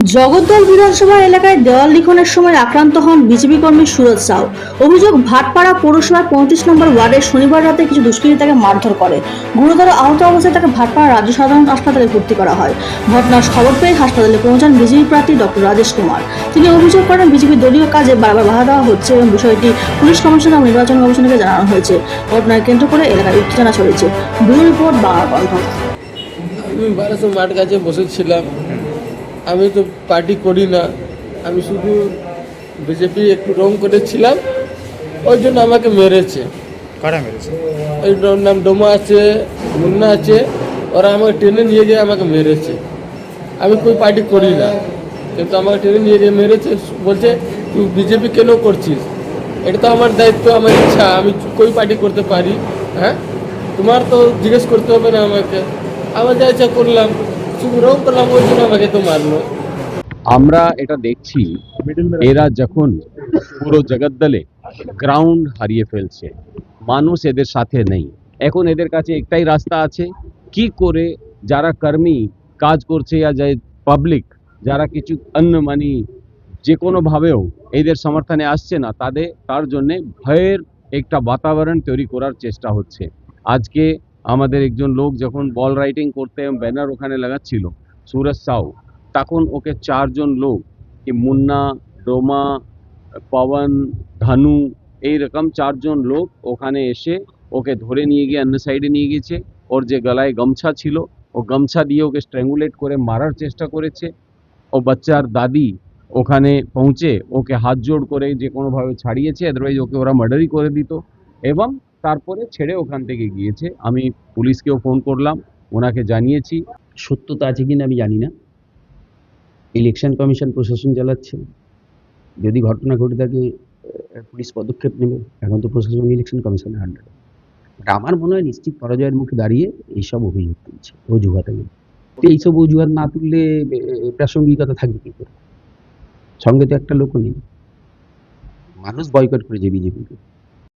জগদ্দল বিধানসভা এলাকায় দেওয়াল লিখনের সময় আক্রান্ত হন বিজেপি কর্মী সুরজ সাউ। অভিযোগ, ভাটপাড়া পৌরসভার 35 নম্বর ওয়ার্ডে শনিবার রাতে কিছু দুষ্কৃতী তাকে মারধর করে। গুরুতর আহত অবস্থায় তাকে ভাটপাড়া রাজ্য সাধারণ হাসপাতালে ভর্তি করা হয়। ঘটনার খবর পেয়ে হাসপাতালে পৌঁছান বিজেপি প্রার্থী ডক্টর রাজেশ কুমার। তিনি অভিযোগ করেন, বিজেপির দলীয় কাজে বারবার বাধা দেওয়া হচ্ছে এবং বিষয়টি পুলিশ কমিশন এবং নির্বাচন কমিশনকে জানানো হয়েছে। ঘটনায় কেন্দ্র করে এলাকায় উত্তেজনা ছড়িয়েছে। ব্যুরো রিপোর্ট, বাংলা কণ্ঠ। আমি 1200 মাঠ কাছে বসেছিলাম। আমি তো পার্টি করি না, আমি শুধু বিজেপি একটু রং করেছিলাম, ওই জন্য আমাকে মেরেছে। কারা মেরেছে? ওই নাম ডোমা আছে, মুন্না আছে, ওরা আমাকে ট্রেনে নিয়ে গিয়ে আমাকে মেরেছে। আমি কোই পার্টি করি না, কিন্তু আমাকে ট্রেনে নিয়ে গিয়ে মেরেছে। বলছে তুই বিজেপি কেন করছিস? এটা তো আমার দায়িত্ব, আমার ইচ্ছা, আমি কোই পার্টি করতে পারি। হ্যাঁ, তোমার তো জিজ্ঞেস করতে হবে না আমাকে। আমার যা ইচ্ছা করলাম, শুধু রং করলাম, ওই জন্য আমাকে তো মারলো। আমরা এটা দেখছি, এরা যখন পুরো জগদ্দলে গ্রাউন্ড হারিয়ে ফেলছে, মানুষ এদের সাথে নেই। এখন এদের কাছে একটাই রাস্তা আছে, কি করে যারা কর্মী কাজ করছে या যে পাবলিক যারা কিছু অন্য মানে যে কোনোভাবেও এদের সমর্থনে আসছে না, তার জন্যে ভয়ের একটা বাতাবরণ তৈরি করার চেষ্টা হচ্ছে। আজকে আমাদের একজন লোক যখন বল রাইটিং করতে ব্যানার ওখানে লাগাচ্ছিল, সুরজ সাউ, তখন ওকে 4 জন লোক, কি মুন্না, ডোমা, পবন, ধনু, এইরকম 4 জন লোক ওখানে এসে ওকে ধরে নিয়ে গিয়ে অন্য সাইডে নিয়ে গেছে। ওর যে গলায় গামছা ছিল, ও গামছা দিয়ে ওকে স্ট্র্যাঙ্গুলেট করে মারার চেষ্টা করেছে। ও বাচ্চার দাদি ওখানে পৌঁছে ওকে হাত জোড় করে যে কোনোভাবে ছাড়িয়েছে, আদারওয়াইজ ওকে ওরা মার্ডারই করে দিত। এবং তারপরে ছেড়ে ওখান থেকে গিয়েছে। আমি পুলিশকেও ফোন করলাম, ওনাকে জানিয়েছি। সত্যতা আছে কিনা আমি জানি না। ইলেকশন কমিশন প্রশাসন চালাচ্ছে, যদি ঘটনা ঘটে থাকে পুলিশ পদক্ষেপ নেবে। এখন তো প্রশাসন ইলেকশন কমিশনের আন্ডারে। আমার মনে হয় নিশ্চিত পরাজয়ের মুখে দাঁড়িয়ে এইসব অভিযোগ তুলছে, অজুহাত। এইসব অজুহাত না তুললে প্রাসঙ্গিকতা থাকবে কি করে? সঙ্গে তো একটা লোকও নেই। মানুষ বয়কট করেছে বিজেপিকে।